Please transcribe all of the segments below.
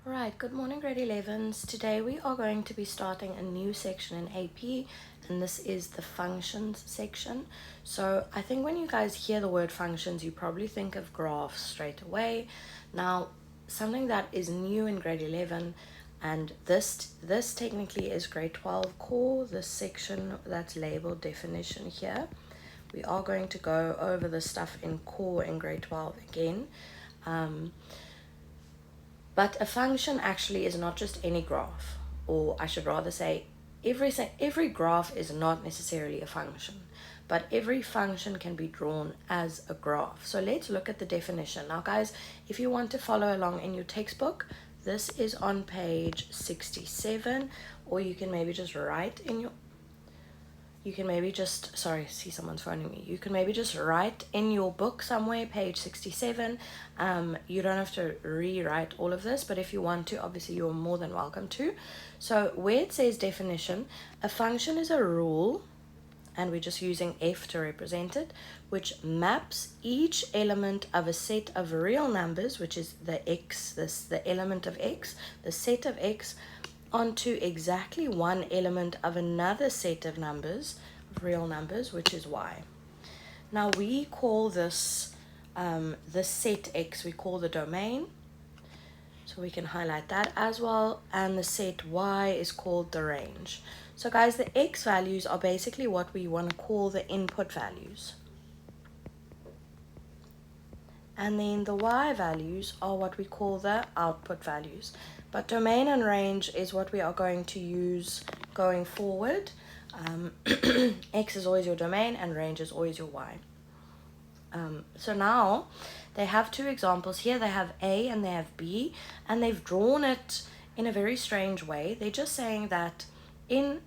Right, good morning grade 11s. Today we are going to be starting a new section in AP, and this is the functions section. So I think when you guys hear the word functions, you probably think of graphs straight away. Now, something that is new in grade 11, and this technically is grade 12 core, this section that's labeled definition here. We are going to go over the stuff in core in grade 12 again. But a function actually is not just any graph, or I should rather say, every graph is not necessarily a function, but every function can be drawn as a graph. So let's look at the definition. Now, guys, if you want to follow along in your textbook, this is on page 67, or you can maybe just write in your sorry, see someone's phoning me. You can maybe just write in your book somewhere, page 67. You don't have to rewrite all of this, but if you want to, obviously you're more than welcome to. So where it says definition, a function is a rule, and we're just using F to represent it, which maps each element of a set of real numbers, which is the x, the element of x, the set of x, onto exactly one element of another set of numbers, of real numbers, which is y. Now we call this the set x, we call the domain, so we can highlight that as well, and the set y is called the range. So guys, the x values are basically what we want to call the input values, and then the y values are what we call the output values. But domain and range is what we are going to use going forward. X is always your domain and range is always your y. So now they have two examples here. They have A and they have B, and they've drawn it in a very strange way. They're just saying that in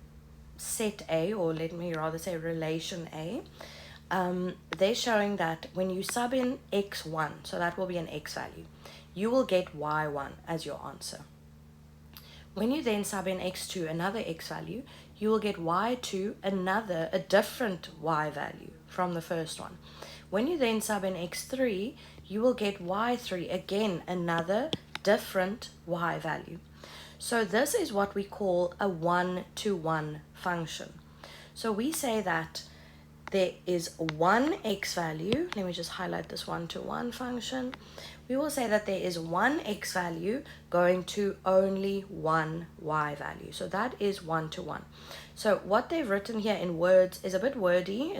set A, or let me rather say relation A, they're showing that when you sub in x1, so that will be an x value, you will get y1 as your answer. When you then sub in x2, another x value, you will get y2, a different y value from the first one. When you then sub in x3, you will get y3, again, another different y value. So this is what we call a one-to-one function. So we say that there is one x value. Let me just highlight this one-to-one function. We will say that there is one x value going to only one y value. So that is one-to-one. So what they've written here in words is a bit wordy.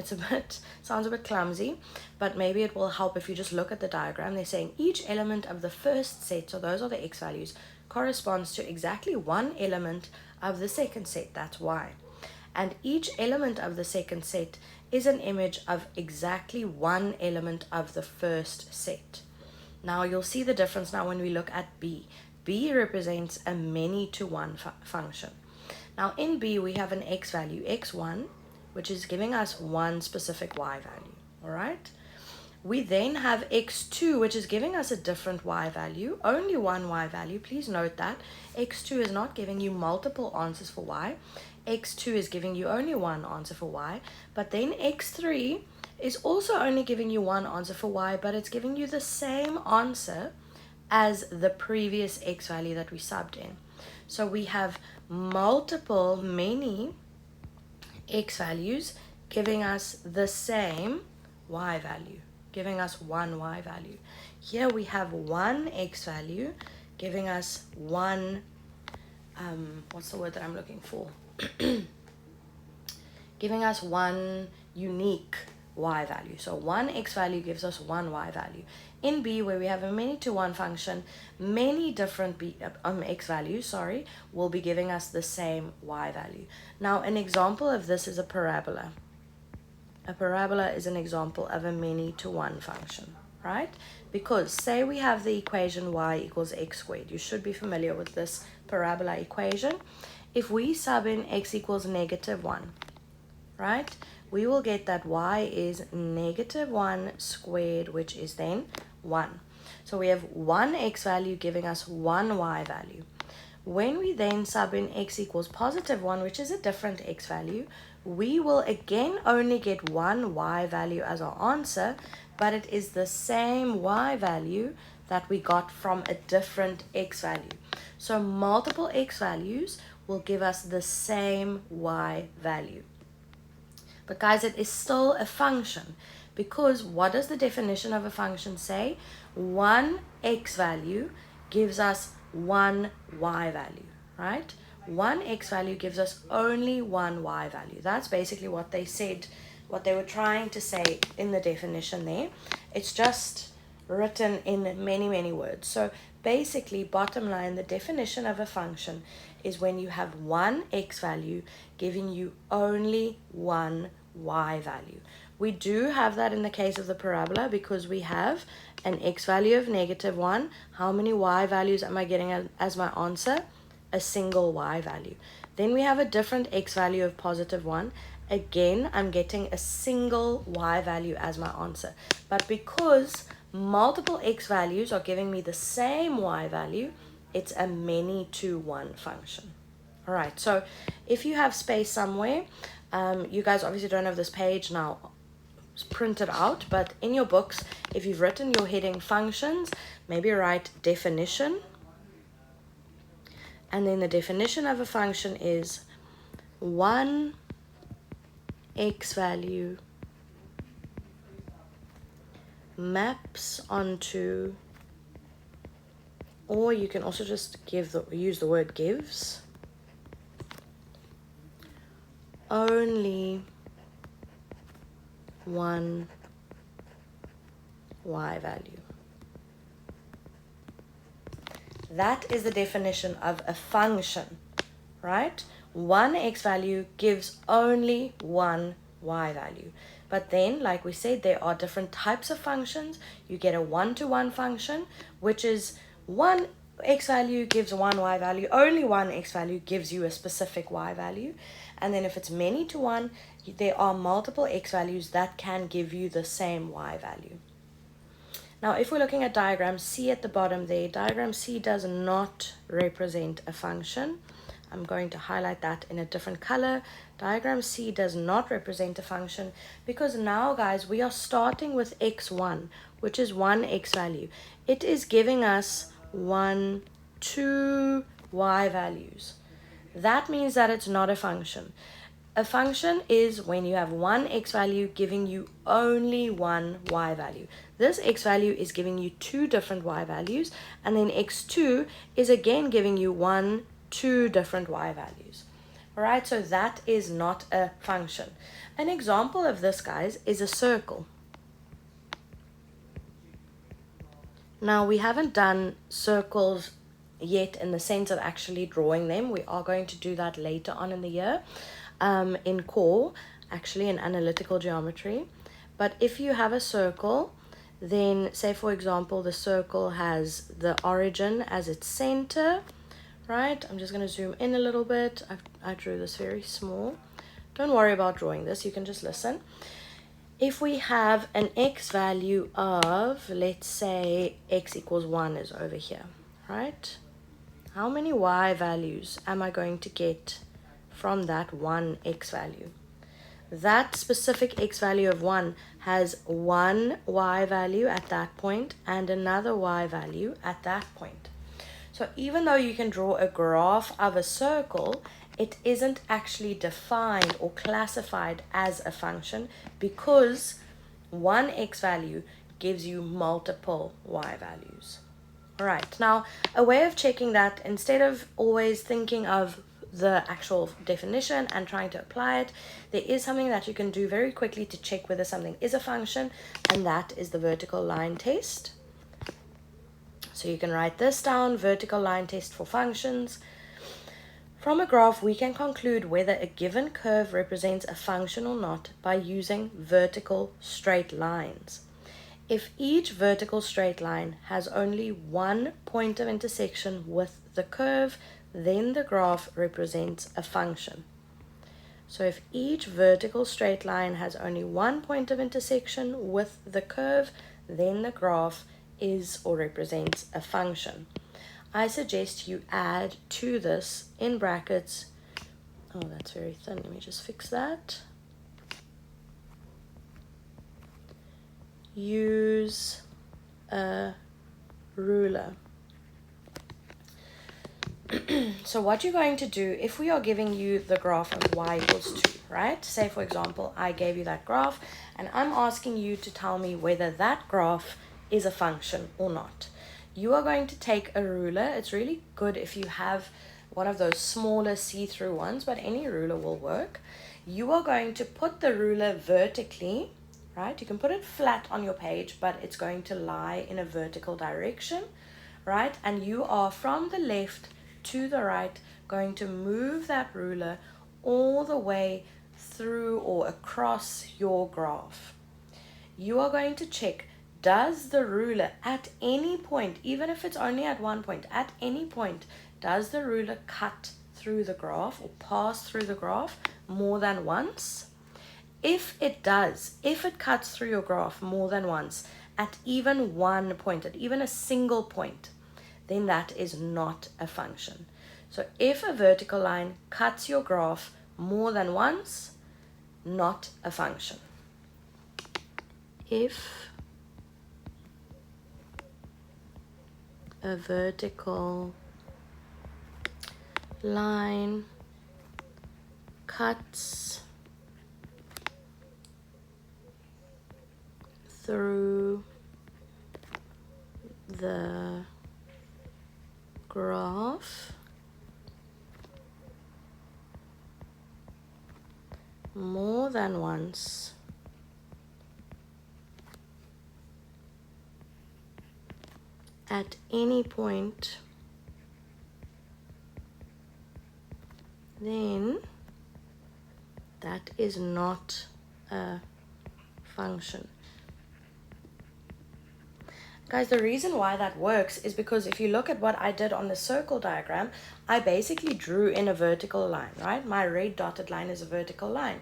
Sounds a bit clumsy, but maybe it will help if you just look at the diagram. They're saying each element of the first set, so those are the x values, corresponds to exactly one element of the second set, that's y. And each element of the second set is an image of exactly one element of the first set. Now you'll see the difference now when we look at B. B represents a many-to-one function. Now in B we have an x value, x1, which is giving us one specific y value, all right? We then have x2, which is giving us a different y value, only one y value. Please note that x2 is not giving you multiple answers for y. X2 is giving you only one answer for y, but then x3 is also only giving you one answer for y, but it's giving you the same answer as the previous x value that we subbed in. So we have many x values giving us the same y value, giving us one y value. Here we have one x value giving us one, what's the word that I'm looking for? Giving us one unique y value. So one x value gives us one y value. In B, where we have a many-to-one function, many different x values, will be giving us the same y value. Now, an example of this is a parabola. A parabola is an example of a many-to-one function, right? Because say we have the equation y equals x squared. You should be familiar with this parabola equation. If we sub in x equals -1, right, we will get that y is -1 squared, which is then 1. So we have one x value giving us one y value. When we then sub in x equals +1, which is a different x value, we will again only get one y value as our answer, but it is the same y value that we got from a different x value. So multiple x values will give us the same y value. But guys, it is still a function, because what does the definition of a function say? One x value gives us one y value, right? One x value gives us only one y value. That's basically what they said, what they were trying to say in the definition there. It's just written in many words. So basically, bottom line, the definition of a function is when you have one x value giving you only one y value. We do have that in the case of the parabola, because we have an x value of -1. How many y values am I getting as my answer? A single y value. Then we have a different x value of +1. Again, I'm getting a single y value as my answer. But because multiple x values are giving me the same y value, it's a many to one function. All right, so if you have space somewhere, you guys obviously don't have this page now printed out, but in your books, if you've written your heading functions, maybe write definition. And then the definition of a function is one x value maps onto, or you can also just use the word gives, only one y value. That is the definition of a function, right? One x value gives only one y value. But then, like we said, there are different types of functions. You get a one-to-one function, which is one x value gives one y value. Only one x value gives you a specific y value. And then if it's many to one, there are multiple x values that can give you the same y value. Now, if we're looking at diagram C at the bottom there, diagram C does not represent a function. I'm going to highlight that in a different color. Diagram C does not represent a function, because now, guys, we are starting with x1, which is one x value. It is giving us 1, 2 y values. That means that it's not a function. A function is when you have one x value giving you only one y value. This x value is giving you two different y values, and then x2 is again giving you two different y values. All right, so that is not a function. An example of this, guys, is a circle. Now, we haven't done circles yet in the sense of actually drawing them. We are going to do that later on in the year. In core, actually in analytical geometry. But if you have a circle, then say for example the circle has the origin as its center, right? I'm just going to zoom in a little bit. I drew this very small. Don't worry about drawing this, you can just listen. If we have an x value of, let's say x equals 1 is over here, right? How many y values am I going to get from that one x value? That specific x value of 1 has one y value at that point and another y value at that point. So even though you can draw a graph of a circle, it isn't actually defined or classified as a function, because one x value gives you multiple y values. All right, now a way of checking that, instead of always thinking of the actual definition and trying to apply it, there is something that you can do very quickly to check whether something is a function, and that is the vertical line test. So you can write this down, vertical line test for functions. From a graph, we can conclude whether a given curve represents a function or not by using vertical straight lines. If each vertical straight line has only one point of intersection with the curve, then the graph represents a function. So if each vertical straight line has only one point of intersection with the curve, then the graph is or represents a function. I suggest you add to this in brackets, oh, that's very thin, let me just fix that. Use a ruler. So what you're going to do, if we are giving you the graph of y equals 2, right? Say, for example, I gave you that graph, and I'm asking you to tell me whether that graph is a function or not. You are going to take a ruler. It's really good if you have one of those smaller see-through ones, but any ruler will work. You are going to put the ruler vertically, right? You can put it flat on your page, but it's going to lie in a vertical direction, right? And you are from the left to the right going to move that ruler all the way through or across your graph. You are going to check, does the ruler at any point, even if it's only at one point, at any point, does the ruler cut through the graph or pass through the graph more than once? If it does, if it cuts through your graph more than once, at even one point, at even a single point, then that is not a function. So if a vertical line cuts your graph more than once, not a function. If a vertical line cuts through the graph more than once, at any point, then that is not a function. Guys, the reason why that works is because if you look at what I did on the circle diagram, I basically drew in a vertical line, right? My red dotted line is a vertical line.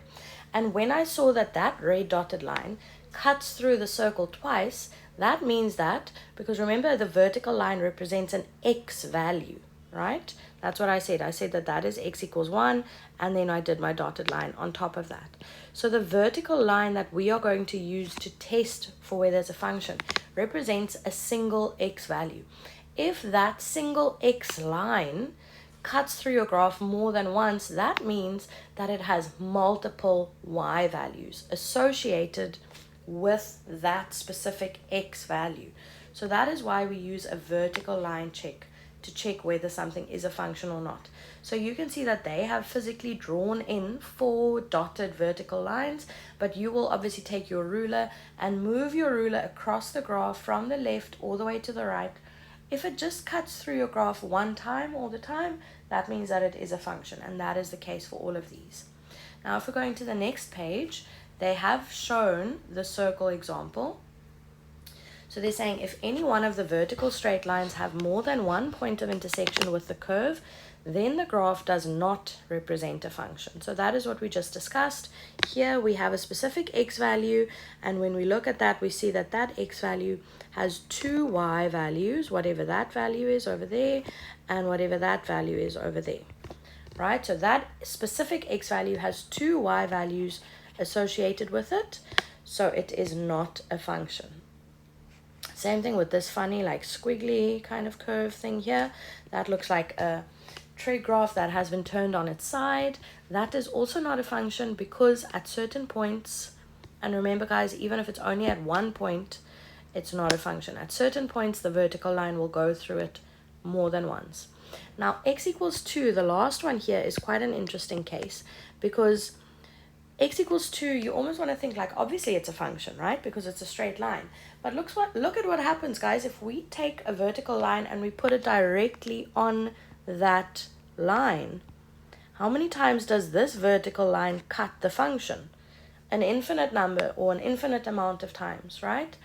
And when I saw that that red dotted line cuts through the circle twice, that means that, because remember the vertical line represents an x value, right? That's what I said. I said that that is x equals 1, and then I did my dotted line on top of that. So the vertical line that we are going to use to test for whether it's a function represents a single x value. If that single x line cuts through your graph more than once, that means that it has multiple y values associated with that specific x value. So that is why we use a vertical line check to check whether something is a function or not. So you can see that they have physically drawn in 4 dotted vertical lines, but you will obviously take your ruler and move your ruler across the graph from the left all the way to the right. If it just cuts through your graph one time all the time, that means that it is a function, and that is the case for all of these. Now if we're going to the next page, they have shown the circle example. So they're saying if any one of the vertical straight lines have more than one point of intersection with the curve, then the graph does not represent a function. So that is what we just discussed. Here we have a specific x value, and when we look at that, we see that that x value has 2 y values, whatever that value is over there, and whatever that value is over there. Right? So that specific x value has 2 y values associated with it, so it is not a function. Same thing with this funny like squiggly kind of curve thing here. That looks like a trig graph that has been turned on its side. That is also not a function because at certain points, and remember guys, even if it's only at one point, it's not a function. At certain points, the vertical line will go through it more than once. Now, x equals 2, the last one here is quite an interesting case because x equals 2, you almost want to think like, obviously it's a function, right? Because it's a straight line. But look at what happens, guys. If we take a vertical line and we put it directly on that line, how many times does this vertical line cut the function? An infinite number or an infinite amount of times, right?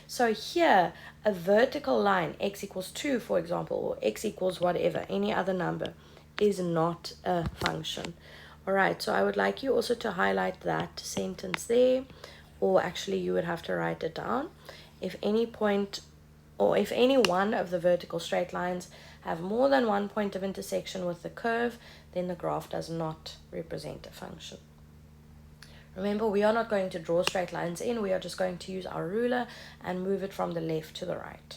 So here, a vertical line, x equals 2, for example, or x equals whatever, any other number, is not a function. All right, so I would like you also to highlight that sentence there, or actually you would have to write it down. If any point, or if any one of the vertical straight lines have more than one point of intersection with the curve, then the graph does not represent a function. Remember, we are not going to draw straight lines in, we are just going to use our ruler and move it from the left to the right.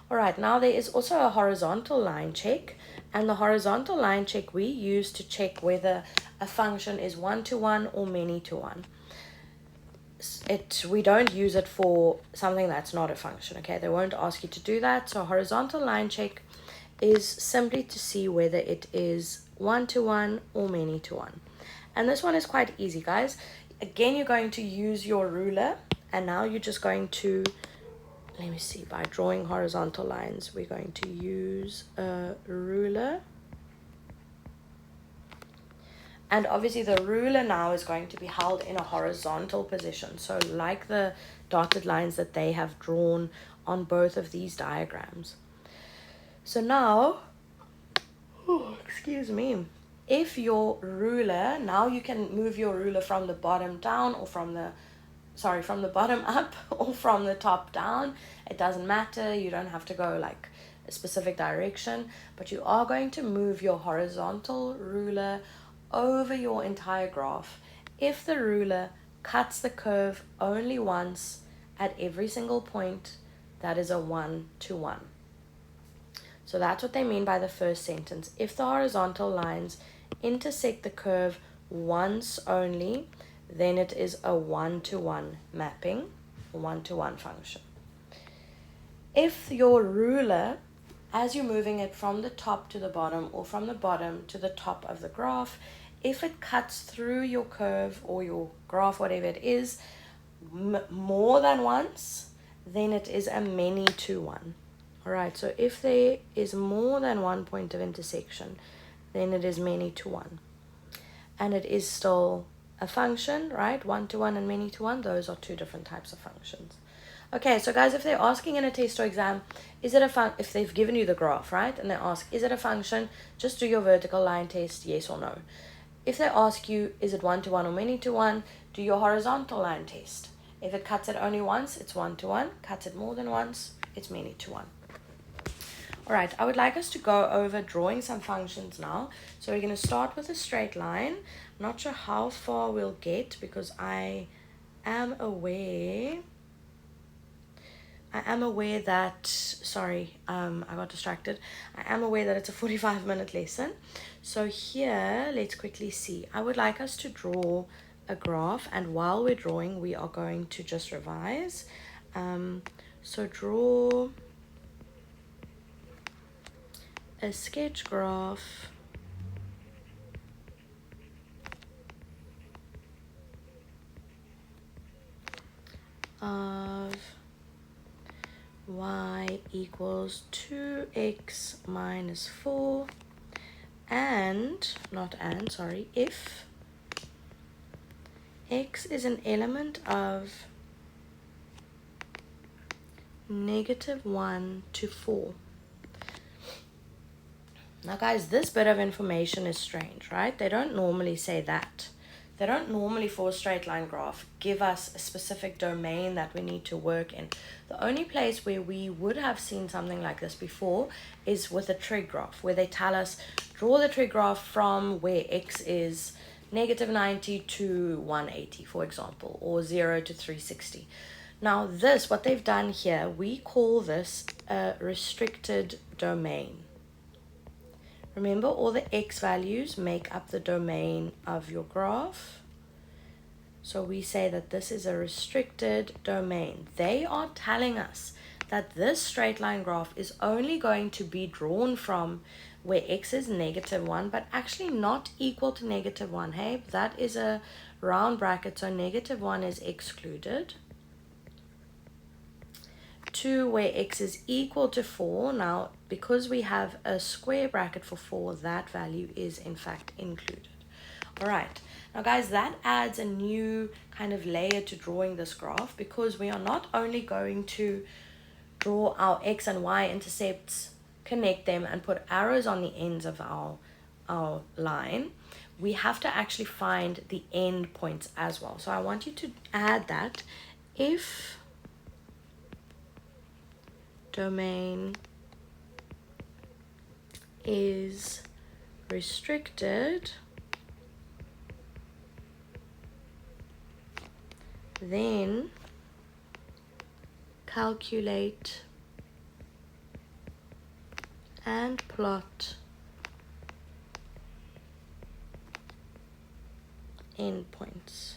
All right, now there is also a horizontal line check, And the horizontal line check we use to check whether a function is one-to-one or many-to-one. We don't use it for something that's not a function, okay? They won't ask you to do that. So horizontal line check is simply to see whether it is one-to-one or many-to-one. And this one is quite easy, guys. Again, you're going to use your ruler, and now you're just going to, let me see, by drawing horizontal lines, we're going to use a ruler. And obviously the ruler now is going to be held in a horizontal position. So like the dotted lines that they have drawn on both of these diagrams. So now, excuse me, if your ruler, now you can move your ruler from the bottom down or from the bottom up or from the top down. It doesn't matter. You don't have to go like a specific direction, but you are going to move your horizontal ruler over your entire graph. If the ruler cuts the curve only once at every single point, that is a one-to-one. So that's what they mean by the first sentence. If the horizontal lines intersect the curve once only, then it is a one-to-one mapping, a one-to-one function. If your ruler, as you're moving it from the top to the bottom or from the bottom to the top of the graph, if it cuts through your curve or your graph, whatever it is, more than once, then it is a many-to-one. All right, so if there is more than one point of intersection, then it is many-to-one. And it is still a function, right? One-to-one and many-to-one, those are two different types of functions. Okay, so guys, if they're asking in a test or exam, is it a if they've given you the graph, right? And they ask, is it a function? Just do your vertical line test, yes or no. If they ask you, is it one-to-one or many-to-one, do your horizontal line test. If it cuts it only once, it's one-to-one. Cuts it more than once, it's many-to-one. All right, I would like us to go over drawing some functions now. So we're going to start with a straight line. I'm not sure how far we'll get because I am aware that, sorry, I got distracted. I am aware that it's a 45-minute lesson. So here, let's quickly see. I would like us to draw a graph, and while we're drawing, we are going to just revise. So draw a sketch graph of y equals 2x minus 4 and, not and, sorry, if x is an element of -1 to 4. Now guys, this bit of information is strange, right? They don't normally say that. They don't normally, for a straight line graph, give us a specific domain that we need to work in. The only place where we would have seen something like this before is with a trig graph, where they tell us, draw the trig graph from where x is -90 to 180, for example, or 0 to 360. Now this, what they've done here, we call this a restricted domain. Remember, all the x values make up the domain of your graph. So we say that this is a restricted domain. They are telling us that this straight line graph is only going to be drawn from where x is -1, but actually not equal to -1. Hey, that is a round bracket, so -1 is excluded. To where x is equal to 4. Now, because we have a square bracket for 4, that value is in fact included. All right. Now, guys, that adds a new kind of layer to drawing this graph, because we are not only going to draw our x and y intercepts, connect them, and put arrows on the ends of our line. We have to actually find the end points as well. So I want you to add that. If domain is restricted, then calculate and plot endpoints.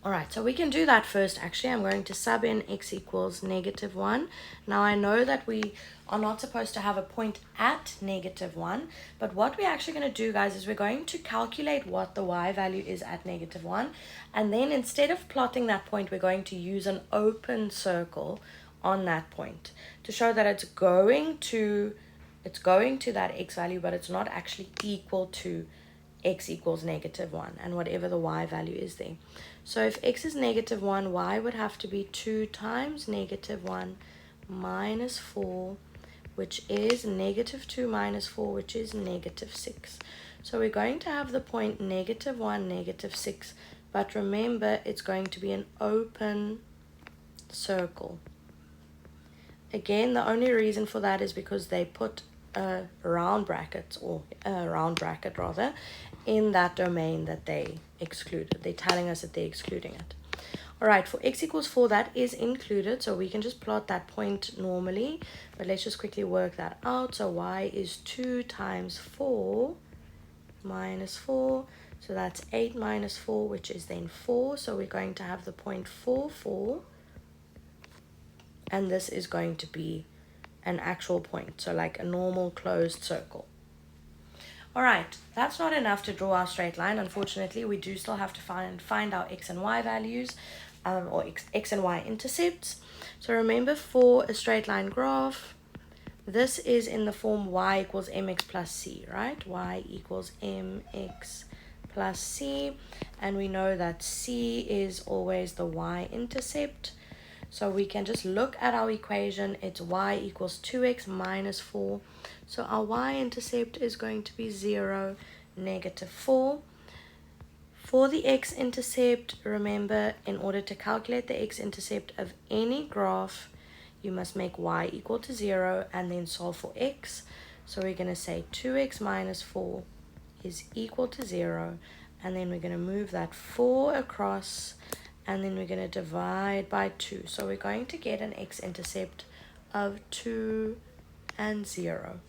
All right, so we can do that first. Actually, I'm going to sub in x equals -1. Now I know that we are not supposed to have a point at -1, but what we're actually going to do, guys, is we're going to calculate what the y value is at -1, and then instead of plotting that point, we're going to use an open circle on that point to show that it's going to that x value, but it's not actually equal to x equals -1 and whatever the y value is there. So if x is -1, y would have to be 2 times -1 minus 4, which is -2 minus 4, which is -6. So we're going to have the point -1, -6, but remember it's going to be an open circle. Again, the only reason for that is because they put a round bracket, or a round bracket rather, in that domain that they excluded. They're telling us that they're excluding it. All right, for x equals 4, that is included, so we can just plot that point normally, but let's just quickly work that out. So y is 2 times 4 minus 4, so that's 8 minus 4, which is then 4, so we're going to have the point 4, 4, and this is going to be an actual point, so like a normal closed circle. All right, that's not enough to draw our straight line. Unfortunately, we do still have to find our x and y values, or x and y intercepts. So remember, for a straight line graph, this is in the form y equals mx plus c, right? Y equals mx plus c, and we know that c is always the y-intercept. So we can just look at our equation. It's y equals 2x minus 4. So our y-intercept is going to be 0, -4. For the x-intercept, remember, in order to calculate the x-intercept of any graph, you must make y equal to 0 and then solve for x. So we're going to say 2x minus 4 is equal to 0, and then we're going to move that 4 across, and then we're going to divide by 2. So we're going to get an x-intercept of 2 and 0.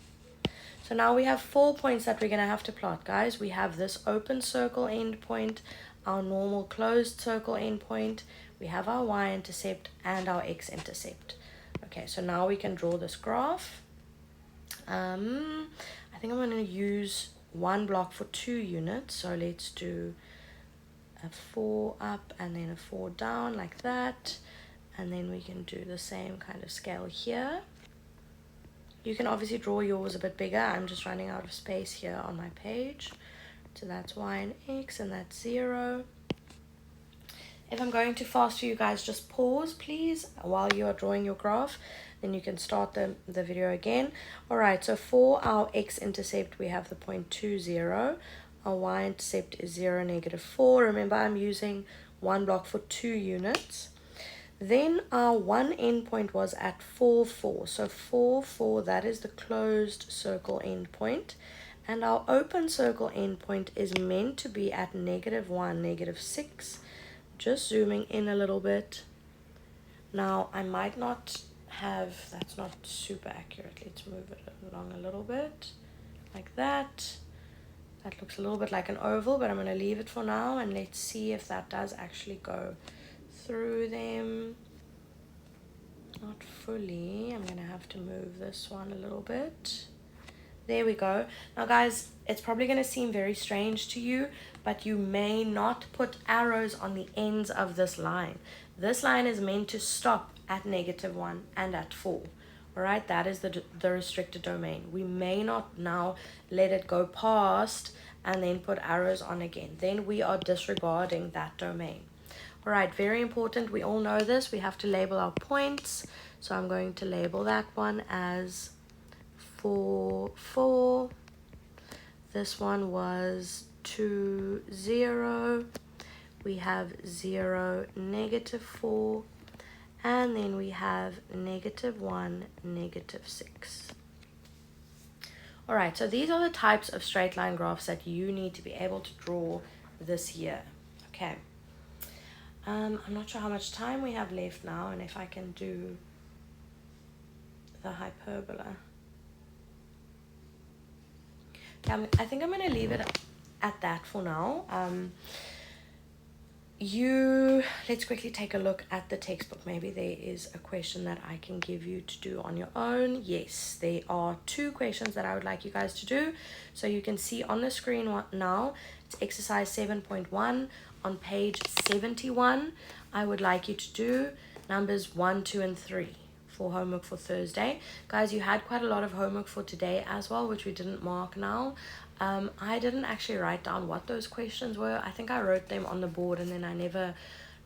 So now we have 4 points that we're going to have to plot, guys. We have this open circle endpoint, our normal closed circle endpoint, we have our y-intercept and our x-intercept. Okay, so now we can draw this graph. I think I'm going to use one block for 2 units. So let's do a 4 up and then a 4 down like that. And then we can do the same kind of scale here. You can obviously draw yours a bit bigger. I'm just running out of space here on my page. So that's y and x, and that's 0. If I'm going too fast for you guys, just pause, please, while you are drawing your graph. Then you can start the video again. All right, so for our x-intercept, we have the point 2, 0. Our y-intercept is 0, -4. Remember, I'm using one block for 2 units. Then our one endpoint was at 4, 4. So 4, 4, that is the closed circle endpoint. And our open circle endpoint is meant to be at -1, -6. Just zooming in a little bit. Now, I might not have, that's not super accurate. Let's move it along a little bit, like that. That looks a little bit like an oval, but I'm going to leave it for now, and let's see if that does actually go through them. Not fully. I'm going to have to move this one a little bit. There we go. Now guys, it's probably going to seem very strange to you, but you may not put arrows on the ends of this line. This line is meant to stop at -1 and at 4. All right, that is the restricted domain. We may not now let it go past and then put arrows on again. Then we are disregarding that domain. All right, very important. We all know this. We have to label our points. So I'm going to label that one as 4, 4. This one was 2, 0. We have 0, -4. And then we have -1, -6. All right, so these are the types of straight line graphs that you need to be able to draw this year. Okay. I'm not sure how much time we have left now, and if I can do the hyperbola. Yeah, I think I'm going to leave it at that for now. Let's quickly take a look at the textbook. Maybe there is a question that I can give you to do on your own. Yes, there are 2 questions that I would like you guys to do. So you can see on the screen now, it's exercise 7.1 on page 71. I would like you to do numbers 1, 2, and 3 for homework for Thursday. Guys, you had quite a lot of homework for today as well, which we didn't mark now. I didn't actually write down what those questions were. I think I wrote them on the board and then I never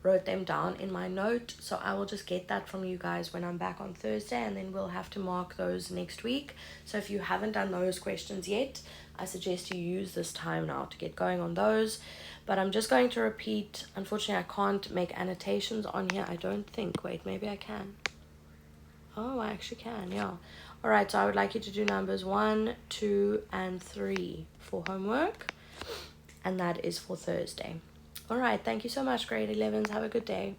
wrote them down in my note. So I will just get that from you guys when I'm back on Thursday, and then we'll have to mark those next week. So if you haven't done those questions yet, I suggest you use this time now to get going on those. But I'm just going to repeat. Unfortunately, I can't make annotations on here, I don't think. Wait, maybe I can. Oh, I actually can, yeah. All right, so I would like you to do numbers 1, 2, and 3 for homework. And that is for Thursday. All right, thank you so much, grade 11s. Have a good day.